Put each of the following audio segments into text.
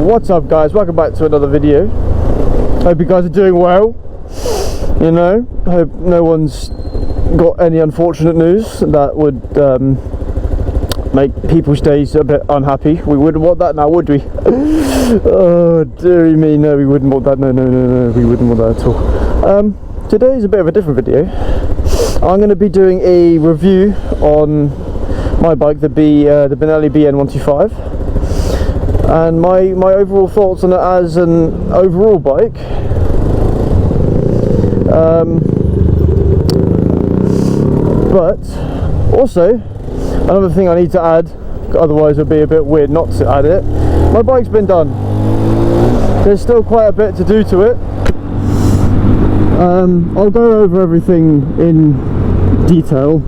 What's up, guys? Welcome back to another video. Hope you guys are doing well. You know, hope no one's got any unfortunate news that would make people's days a bit unhappy. We wouldn't want that now, would we? Oh dearie me, no, we wouldn't want that. No, we wouldn't want that at all. Today is a bit of a different video. I'm going to be doing a review on my bike, the Benelli BN125, and my overall thoughts on it as an overall bike. But also, another thing I need to add, otherwise it would be a bit weird not to add it. My bike's been done. There's still quite a bit to do to it. I'll go over everything in detail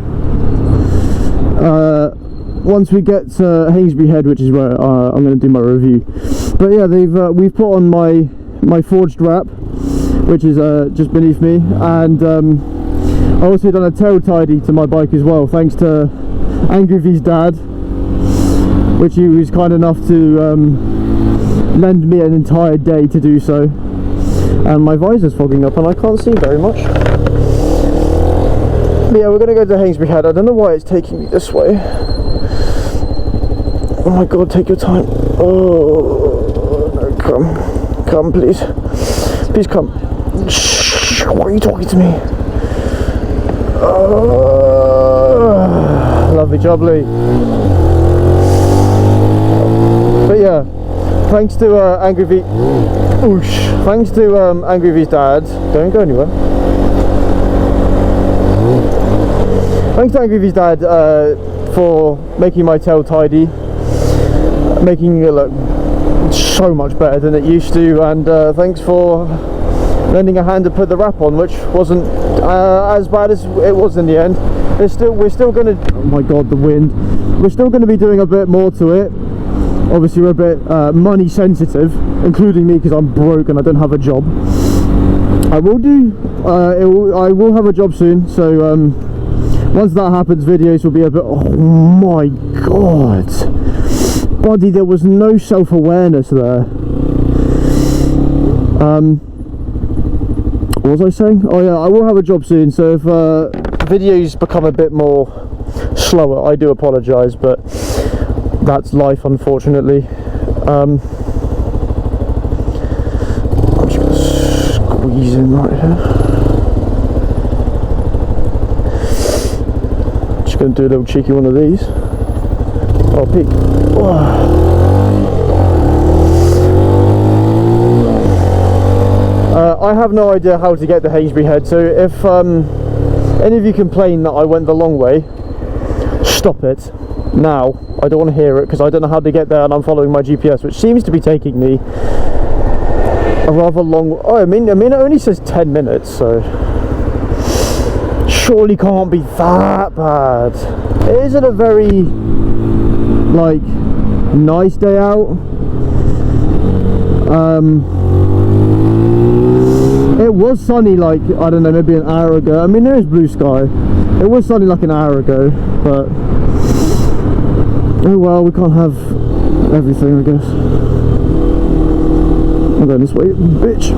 once we get to Hainsbury Head, which is where I'm going to do my review. But yeah, we've put on my forged wrap, which is just beneath me, and I also done a tail tidy to my bike as well, thanks to Angry V's dad, which he was kind enough to lend me an entire day to do so. And my visor's fogging up and I can't see very much. But yeah, we're going to go to Hainsbury Head. I don't know why it's taking me this way. Oh my god, take your time. Oh no, come please. Please come. Shh, why are you talking to me? Oh, lovely jubbly. But yeah, thanks to Angry V. Oosh. Thanks to Angry V's dad. Don't go anywhere. Thanks to Angry V's dad for making my tail tidy, making it look so much better than it used to, and thanks for lending a hand to put the wrap on, which wasn't as bad as it was in the end. We're still gonna, oh my god, the wind. We're still gonna be doing a bit more to it. Obviously we're a bit money sensitive, including me, because I'm broke and I don't have a job. I will have a job soon, so once that happens, videos will be a bit, oh my god, buddy, there was no self-awareness there. What was I saying? Oh yeah, I will have a job soon, so if videos become a bit more slower, I do apologise, but that's life, unfortunately. I'm just going to squeeze in right here. Just going to do a little cheeky one of these. Oh, peek. I have no idea how to get to Hainsbury Head, so if any of you complain that I went the long way, stop it now. I don't want to hear it, because I don't know how to get there and I'm following my GPS, which seems to be taking me a rather long. Oh, I mean it only says 10 minutes, so surely can't be that bad. It isn't a very like nice day out. It was sunny like, I don't know, maybe an hour ago. I mean, there is blue sky. It was sunny like an hour ago, but oh well, we can't have everything, I guess. I'm going this way, bitch.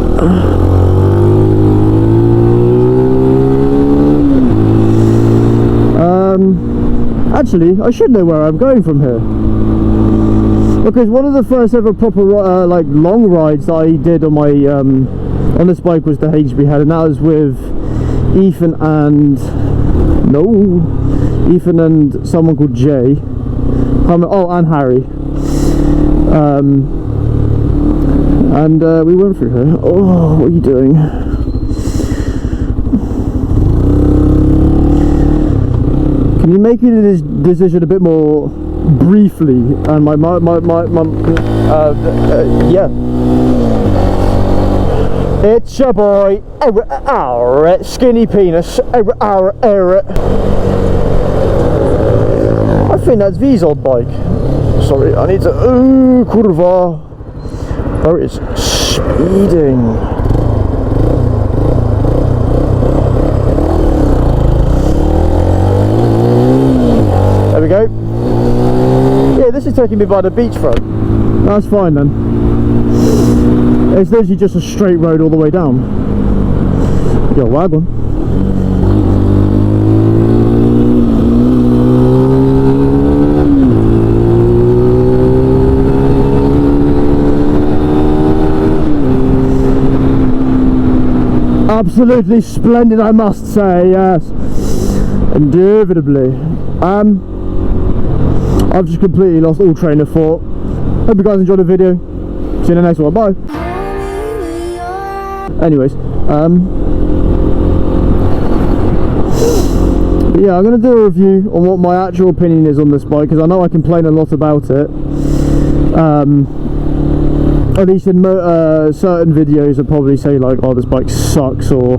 Actually, I should know where I'm going from here, because one of the first ever proper like long rides that I did on my on this bike was the Hainsbury Head, and that was with Ethan and someone called Jay. And Harry. And we went through here. Oh, what are you doing? Can you make this decision a bit more briefly? And yeah. It's your boy, Skinny Penis. I think that's V's old bike. Sorry, I need to. Kurwa. There it is. Speeding. There we go. Yeah, this is taking me by the beachfront. That's fine then. It's literally just a straight road all the way down. Yo, wagon. Absolutely splendid, I must say, yes. Indubitably. I've just completely lost all train of thought. Hope you guys enjoyed the video. See you in the next one. Bye. Anyways, but yeah, I'm going to do a review on what my actual opinion is on this bike, because I know I complain a lot about it. At least in certain videos I probably say like, oh, this bike sucks or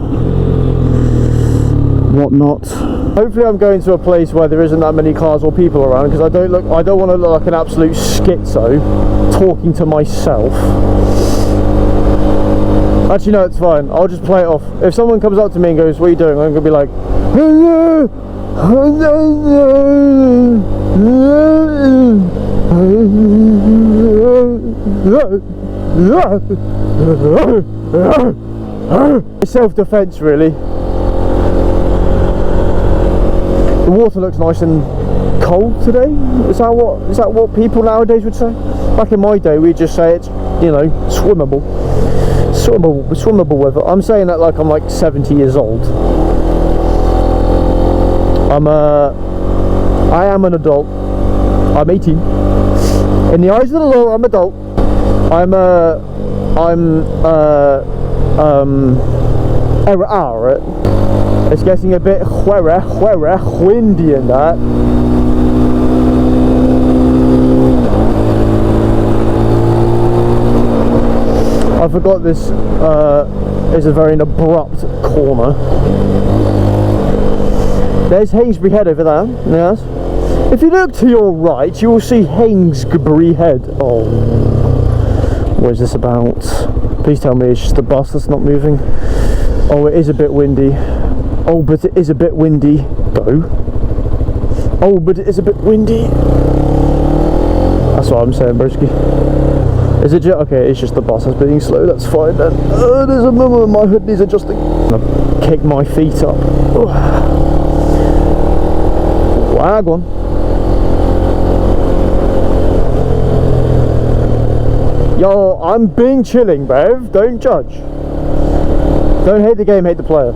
whatnot. Hopefully I'm going to a place where there isn't that many cars or people around, because I don't want to look like an absolute schizo talking to myself. Actually no, it's fine, I'll just play it off. If someone comes up to me and goes, what are you doing? I'm going to be like, self-defense really. The water looks nice and cold today. Is that what people nowadays would say? Back in my day we'd just say it's, you know, swimmable weather. I'm saying that like I'm like 70 years old. I am an adult. I'm 18. In the eyes of the law, I'm adult. It's getting a bit windy and that. I forgot this is a very abrupt corner. There's Hainsbury Head over there, yes. If you look to your right, you will see Hainsbury Head. Oh, what is this about? Please tell me it's just the bus that's not moving. Oh, it is a bit windy. Oh, but it is a bit windy. Go. Oh, but it is a bit windy. That's what I'm saying, broski. Is it just, okay, it's just the bus that's being slow, that's fine then. There's a moment my hood needs adjusting. I'm gonna kick my feet up. Wagon. Yo, I'm being chilling, bruv. Don't judge. Don't hate the game, hate the player.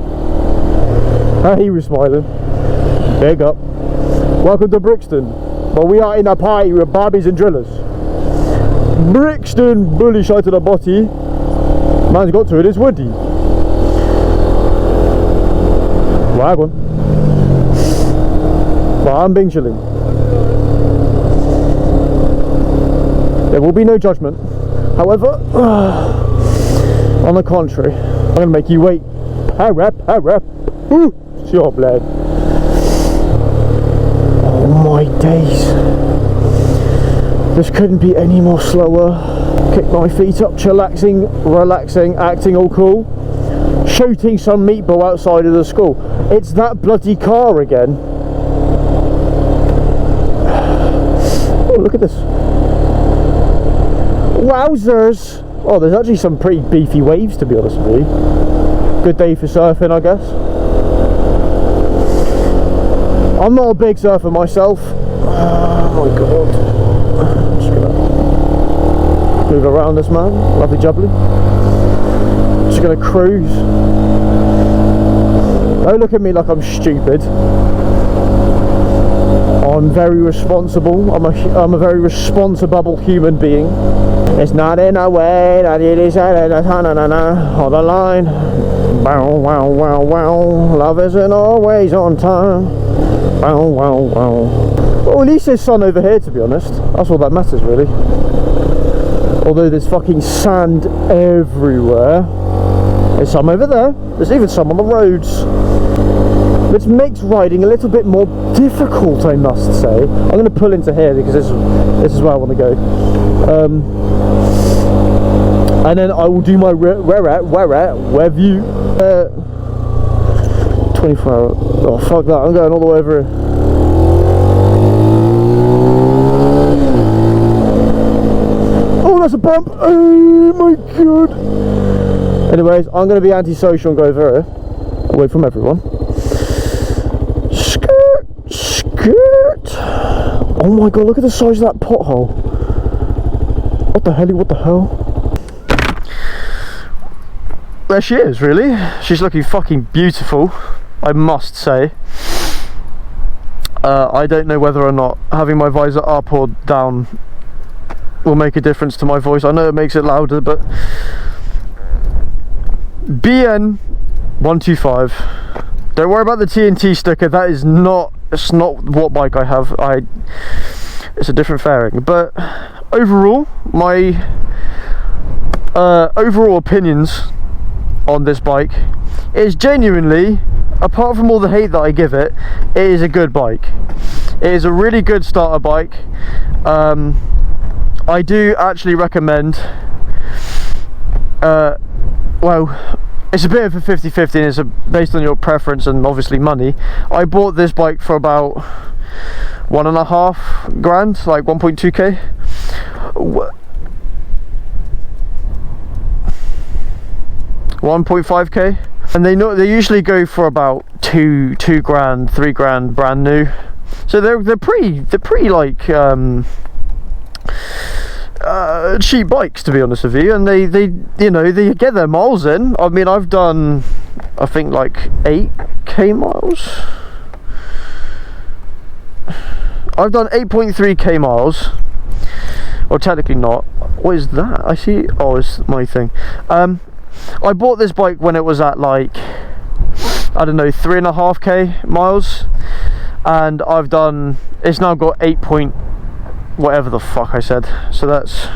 He was smiling. Big up. Welcome to Brixton. But we are in a party with barbies and drillers. Brixton, bully shite to the body. Man's got to it, it's woody. Wagon. But I'm being chilling. There will be no judgment. However, on the contrary, I'm going to make you wait. Harap. Ooh, sure, blade. Oh my days. This couldn't be any more slower. Kick my feet up, chillaxing, relaxing, acting all cool. Shooting some meatball outside of the school. It's that bloody car again. Oh, look at this. Wowzers! Oh, there's actually some pretty beefy waves, to be honest with you. Good day for surfing, I guess. I'm not a big surfer myself. Oh my god. I'm just gonna move around this man. Lovely jubbly. Just gonna cruise. Don't look at me like I'm stupid. I'm very responsible. I'm a very responsible human being. It's not in a way that it is on the line. Wow, wow, wow, wow. Love isn't always on time. Wow, wow, wow. Well, at least there's sun over here, to be honest. That's all that matters, really. Although there's fucking sand everywhere. There's some over there. There's even some on the roads. Which makes riding a little bit more difficult, I must say. I'm going to pull into here because this is where I want to go. And then I will do my review. 24 hour. Oh, fuck that. I'm going all the way over here. that's a bump. Oh my god. Anyways, I'm going to be antisocial and go over here, away from everyone. Skirt, skirt. Oh my god, look at the size of that pothole. What the hell, what the hell? There she is, really. She's looking fucking beautiful, I must say. I don't know whether or not having my visor up or down will make a difference to my voice. I know it makes it louder, but BN125. Don't worry about the TNT sticker. That is not. It's not what bike I have. It's a different fairing. But overall, my overall opinions on this bike is genuinely, apart from all the hate that I give it, it is a good bike. It is a really good starter bike. I do actually recommend, well, it's a bit of a 50-50 and it's based on your preference and obviously money. I bought this bike for about $1.5 grand, like 1.2k. 1.5k, and they usually go for about two grand, 3 grand brand new. So they're pretty like cheap bikes, to be honest with you, and they you know, they get their miles in. I mean, I've done, I think, like 8k miles. I've done 8.3k miles. Well, technically not. What is that? I see. Oh, it's my thing. I bought this bike when it was at like, I don't know, 3.5k miles, and I've done, it's now got 8 point whatever the fuck I said. So that's,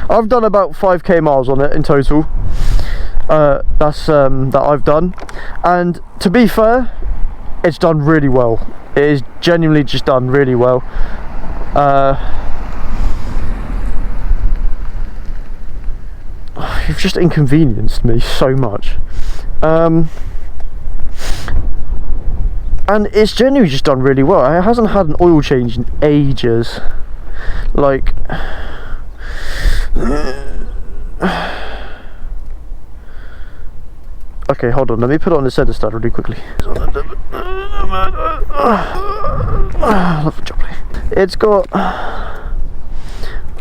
I've done about 5k miles on it in total. That's that I've done, and to be fair, it's done really well. It is genuinely just done really well. You've just inconvenienced me so much, and it's genuinely just done really well. It hasn't had an oil change in ages. Like, okay, hold on, let me put it on the centre stand really quickly. It's got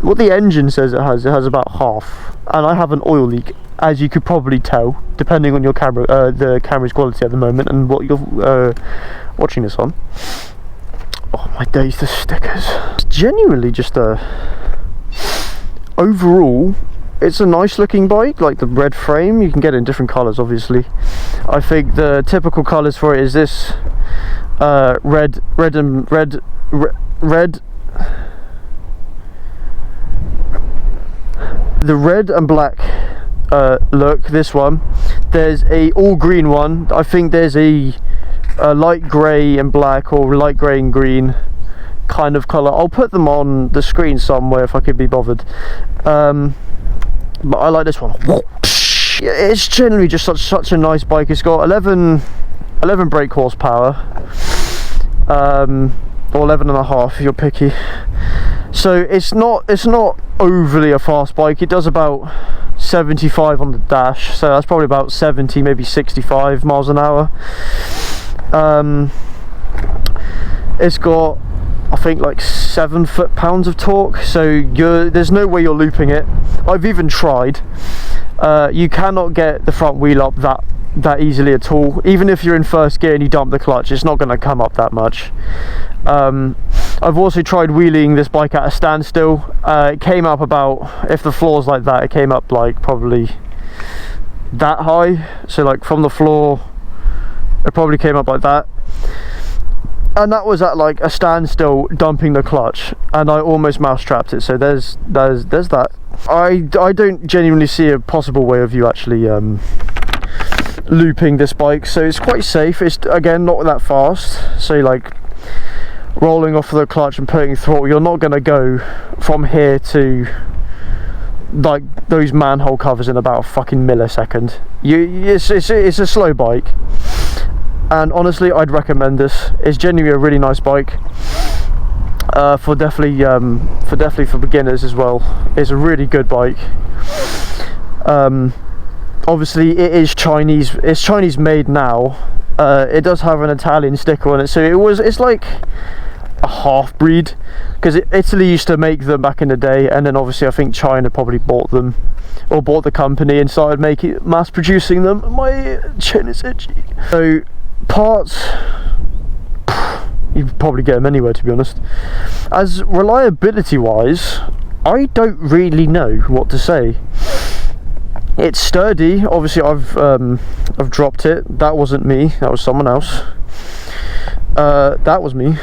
what the engine says it has. It has about half, and I have an oil leak, as you could probably tell, depending on your camera, the camera's quality at the moment, and what you're watching this on. Oh my days, the stickers! It's genuinely just overall, it's a nice looking bike. Like the red frame, you can get it in different colours, obviously. I think the typical colours for it is this red. The red and black look, this one. There's a all green one. I think there's a light grey and black, or light grey and green kind of colour. I'll put them on the screen somewhere if I could be bothered. But I like this one. It's generally just such a nice bike. It's got 11 brake horsepower, or 11.5 if you're picky. So it's not overly a fast bike. It does about 75 on the dash, so that's probably about 70, maybe 65 miles an hour. It's got, I think, like 7 foot-pounds of torque, so there's no way you're looping it. I've even tried. You cannot get the front wheel up that easily at all. Even if you're in first gear and you dump the clutch, it's not going to come up that much. I've also tried wheeling this bike at a standstill. It came up about, if the floor's like that, it came up like probably that high. So like from the floor, it probably came up like that. And that was at like a standstill, dumping the clutch, and I almost mousetrapped it. So there's that. I don't genuinely see a possible way of you actually looping this bike, so it's quite safe. It's, again, not that fast, so like rolling off the clutch and putting throttle, you're not going to go from here to like those manhole covers in about a fucking millisecond. It's a slow bike, and honestly I'd recommend this. It's genuinely a really nice bike. for definitely for beginners as well. It's a really good bike. Obviously it is Chinese, it's Chinese made now. It does have an Italian sticker on it, so it's like a half breed, because Italy used to make them back in the day, and then obviously I think China probably bought them, or bought the company and started mass producing them. My chin is itchy. So parts, you probably get them anywhere, to be honest. As reliability wise, I don't really know what to say. It's sturdy. Obviously I've dropped it. That wasn't me, that was someone else. That was me.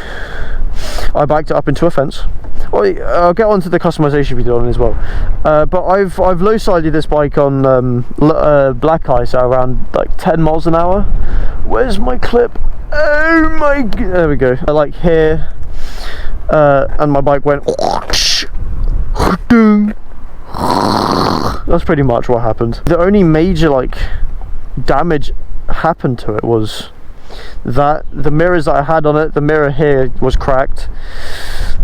I backed it up into a fence. I'll get onto the customization video on as well. But I've low-sided this bike on black ice at around like 10 miles an hour. Where's my clip? Oh my, there we go. I like here, and my bike went. That's pretty much what happened. The only major like damage happened to it was that the mirrors that I had on it, the mirror here was cracked.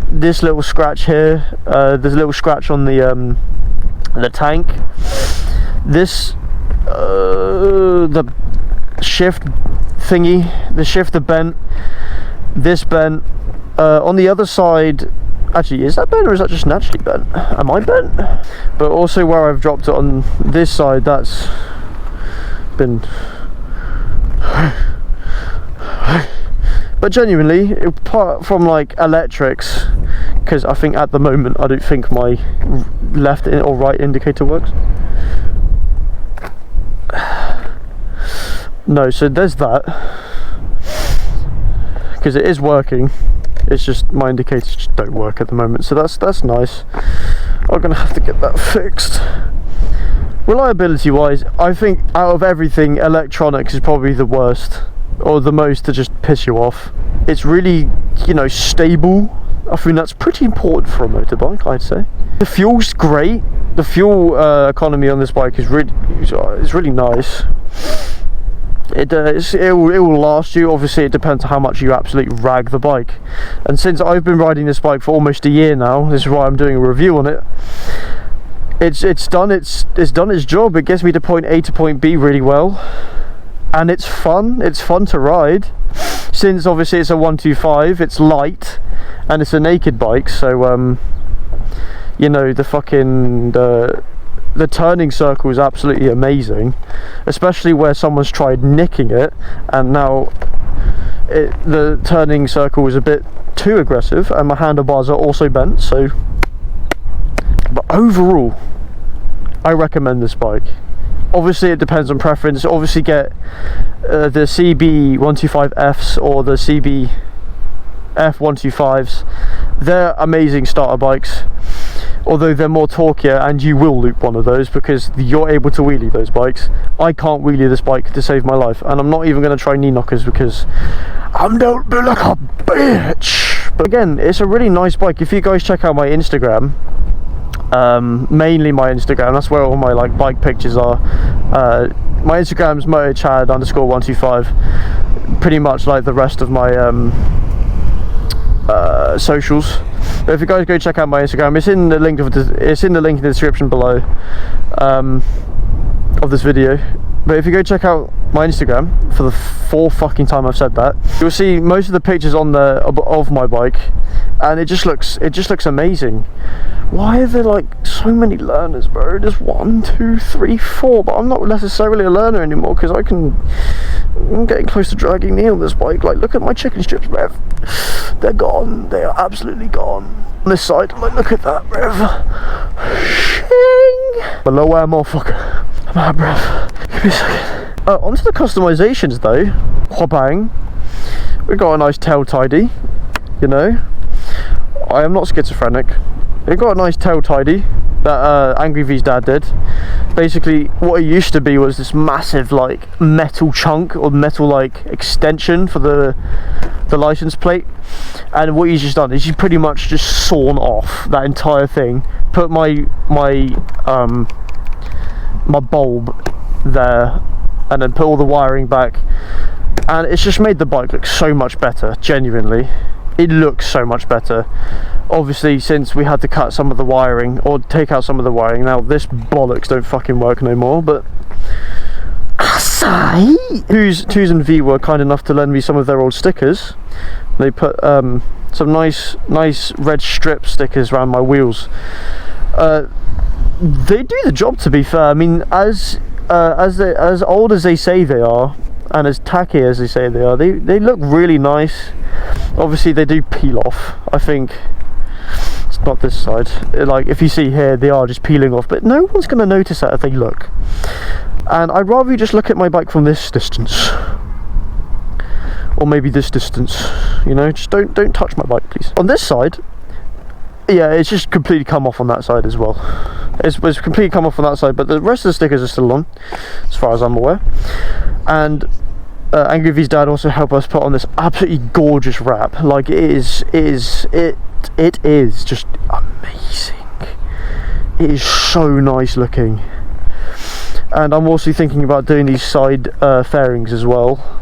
This little scratch here, there's a little scratch on the tank. This the shift thingy, the shifter bent. This bent. On the other side, actually, is that bent or is that just naturally bent? Am I bent? But also where I've dropped it on this side, that's been. But genuinely, apart from like electrics, because I think at the moment I don't think my left or right indicator works. No, so there's that, because it is working. It's just my indicators just don't work at the moment, so that's nice. I'm gonna have to get that fixed. Reliability wise, I think out of everything, electronics is probably the worst, or the most to just piss you off. It's really, you know, stable. I think that's pretty important for a motorbike, I'd say. The fuel's great. The fuel economy on this bike is really nice. It will last you. Obviously it depends on how much you absolutely rag the bike, and since I've been riding this bike for almost a year now, this is why I'm doing a review on it. It's done its job. It gets me to point A to point B really well, and it's fun to ride. Since obviously it's a 125, it's light and it's a naked bike, so you know, the fucking the turning circle is absolutely amazing, especially where someone's tried nicking it and now the turning circle is a bit too aggressive, and my handlebars are also bent. So, but overall, I recommend this bike. Obviously it depends on preference. Obviously get the CB125Fs or the CB F125s. They're amazing starter bikes, although they're more torquier, and you will loop one of those because you're able to wheelie those bikes. I can't wheelie this bike to save my life, and I'm not even going to try knee knockers because I'm don't be like a bitch. But again, it's a really nice bike. If you guys check out my Instagram, mainly my Instagram, that's where all my like bike pictures are. My Instagram's motochad_125, pretty much like the rest of my socials. But if you guys go check out my Instagram, it's in the link in the description below of this video. But if you go check out my Instagram, for the fourth fucking time I've said that, you'll see most of the pictures on there of my bike, and it just looks amazing. Why are there like so many learners, bro? There's 1, 2, 3, 4, but I'm not necessarily a learner anymore because I'm getting close to dragging knee on this bike. Like, look at my chicken strips, bruv. They're gone. They are absolutely gone. On this side, like, look at that, bruv. Shing! Below where, motherfucker. I'm out, bruv. Give me a second. Onto the customizations though. Whabang. We've got a nice tail tidy, you know. I am not schizophrenic. We've got a nice tail tidy that Angry V's dad did. Basically what it used to be was this massive like metal chunk or metal like extension for the license plate, and what he's just done is he's pretty much just sawn off that entire thing, put my bulb there, and then put all the wiring back, and it's just made the bike look so much better. Genuinely, it looks so much better. Obviously, since we had to cut some of the wiring, or take out some of the wiring, now this bollocks don't fucking work no more, but Twos and V were kind enough to lend me some of their old stickers. They put some nice red strip stickers around my wheels. They do the job, to be fair. I mean, as old as they say they are, and as tacky as they say they are, they look really nice. Obviously they do peel off. I think it's not this side, like if you see here, they are just peeling off, but no one's going to notice that if they look. And I'd rather you just look at my bike from this distance, or maybe this distance, you know, just don't touch my bike, please. On this side, yeah, it's just completely come off on that side as well. It's completely come off on that side, but the rest of the stickers are still on, as far as I'm aware. And Angry V's dad also helped us put on this absolutely gorgeous wrap. Like, it is just amazing. It is so nice looking. And I'm also thinking about doing these side fairings as well,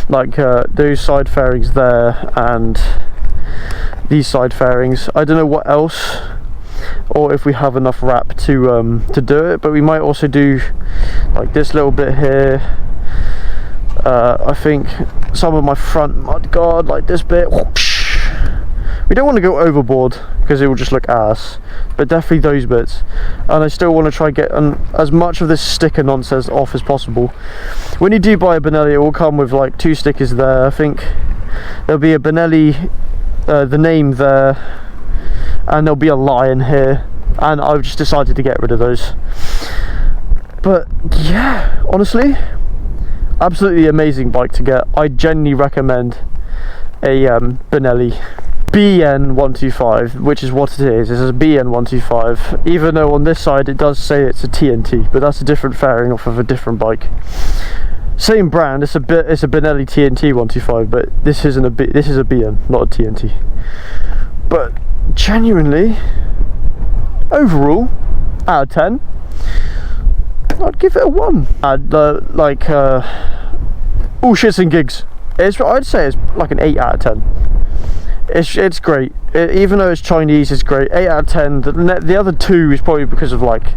like those side fairings there and these side fairings. I don't know what else, or if we have enough wrap to do it, but we might also do like this little bit here. I think some of my front mudguard, like this bit. We don't want to go overboard because it will just look ass, but definitely those bits. And I still want to try get as much of this sticker nonsense off as possible. When you do buy a Benelli, it will come with like 2 stickers there. I think there'll be a Benelli, the name there, and there'll be a lion here, and I've just decided to get rid of those. But yeah, honestly, absolutely amazing bike to get. I genuinely recommend a Benelli BN125, which is what it is. It's a BN125, even though on this side it does say it's a TNT, but that's a different fairing off of a different bike. Same brand. It's a Benelli TNT 125, but this is a BN, not a TNT. But genuinely, overall, out of 10, I'd give it a 1. I'd all shits and gigs. I'd say it's like an 8 out of 10. It's great. Even though it's Chinese, it's great. 8 out of 10. The other 2 is probably because of like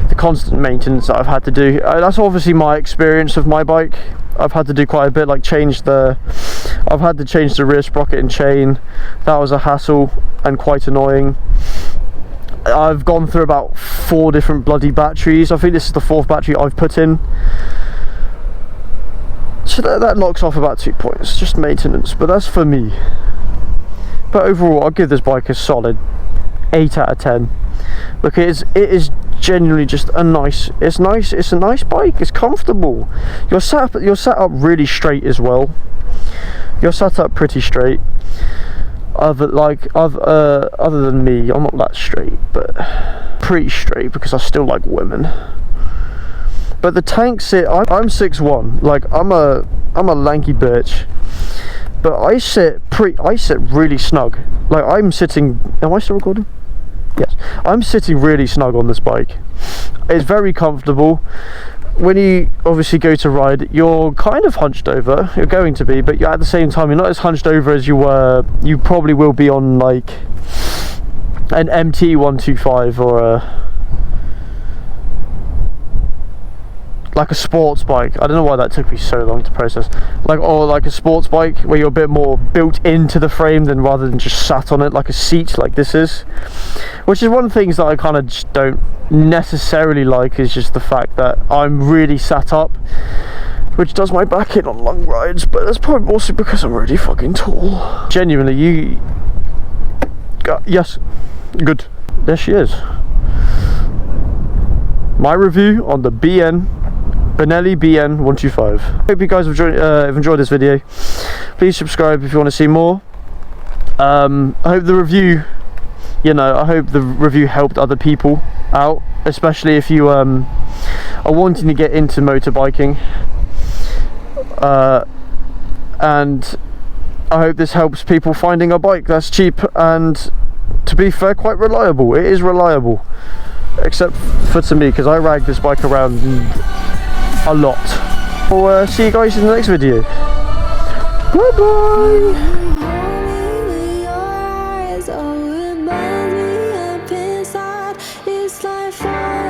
the constant maintenance that I've had to do. That's obviously my experience of my bike. I've had to do quite a bit, like I've had to change the rear sprocket and chain. That was a hassle and quite annoying. I've gone through about 4 different bloody batteries. I think this is the 4th battery I've put in. So that knocks off about 2 points, just maintenance, but that's for me. But overall, I'll give this bike a solid 8 out of 10. Because it is genuinely just a nice bike. It's comfortable. You're sat up really straight as well. You're sat up pretty straight. Other than me, I'm not that straight, but pretty straight because I still like women. But the tank sit, I'm 6'1", like I'm a lanky bitch, but I sit really snug. Like I'm sitting, am I still recording? Yes, I'm sitting really snug on this bike. It's very comfortable. When you obviously go to ride, you're kind of hunched over, you're going to be, but at the same time you're not as hunched over as you probably will be on like an MT125 or like a sports bike. I don't know why that took me so long to process. Or like a sports bike where you're a bit more built into the frame than rather than just sat on it like a seat like this is. Which is one of the things that I kind of just don't necessarily like, is just the fact that I'm really sat up, which does my back in on long rides, but that's probably also because I'm really fucking tall. Genuinely, yes, good. There she is. My review on the Benelli BN125. Hope you guys have enjoyed this video. Please subscribe if you want to see more. I hope the review, I hope the review helped other people out, especially if you are wanting to get into motorbiking. And I hope this helps people finding a bike that's cheap and, to be fair, quite reliable. It is reliable, except for to me, because I rag this bike around a lot. We'll see you guys in the next video. Bye bye. Oh, it burns me up inside. It's like fire.